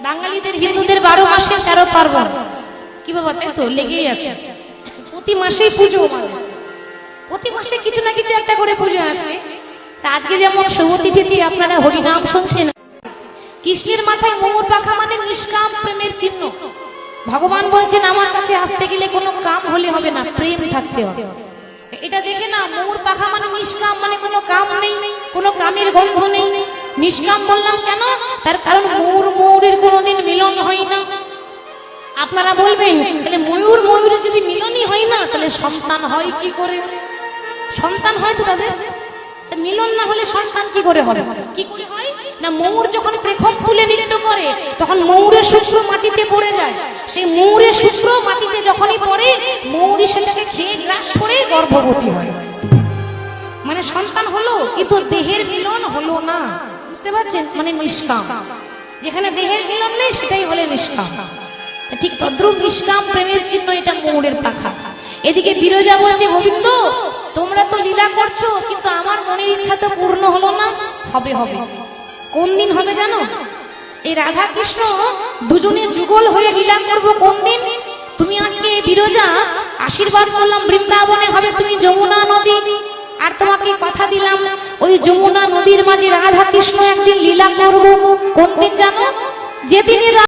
বাঙালিদের হিন্দুদের 12 মাসে 13 পার্বণ, কি বাবা তাই তো লেগেই আছে। প্রতি মাসেই পুজো, প্রতি মাসে কিছু না কিছু একটা করে পুজো আসছে। তা আজকে যেমন শুভতি তিথি, আপনারা হরিনাম শুনছেন। কৃষ্ণের মাথায় ময়ূর পাখা মানে নিষ্কাম প্রেমের চিহ্ন। ভগবান বলছেন আমার কাছে আসতে গেলে কোনো কাম হলে হবে না, প্রেম থাকতে হবে। এটা দেখে না, ময়ূর পাখা মানে নিষ্কাম, মানে কোনো কাম নেই, কোনো কামের গন্ধ নেই। নিষ্কাম বললাম কেন? তার কারণ ময়ূর ময়ূরের কোনোদিন মিলন হয় না। আপনারা বলবেন তাহলে ময়ূর ময়ূরের যদি মিলনই হয় না, তাহলে সন্তান হয় কি করে? সন্তান হয় তো তাদের, মিলন না হলে সন্তান কি করে হবে? কি করে হয় না, ময়ূর যখন পেখম তুলে নৃত্য করে তখন ময়ূরের শুক্র মাটিতে পড়ে যায়। সেই ময়ূরের শুক্র মাটিতে যখনই পড়ে, ময়ূরী সেটাকে খেয়ে গ্রাস করে গর্ভবতী হয়। মানে সন্তান হলো, কিন্তু দেহের মিলন হলো না। বুঝতে পারছেন? মানে নিষ্কাম। যেখানে দেহের মিলন নেই সেটাই হলে নিষ্কাম। ঠিক তদ্রূপ নিষ্কাম প্রেমের চিহ্ন এটা ময়ূরের পাখা। এদিকে বিরজা বলছে, গোবিন্দ তোমরা তো লীলা করছো, কিন্তু আমার মনের ইচ্ছা তো পূর্ণ হলো না। হবে হবে। কোন দিন হবে জানো? এই রাধা কৃষ্ণ দুজনে যুগল হয়ে লীলা করব। কোন দিন? তুমি আজকে বিরজা আশীর্বাদ করলাম বৃন্দাবনে হবে তুমি যমুনা নদী, আর তোমাকে কথা দিলাম ওই যমুনা নদীর মাঝে রাধা কৃষ্ণ একদিন লীলা করব। কোন দিন জানো? যেদিন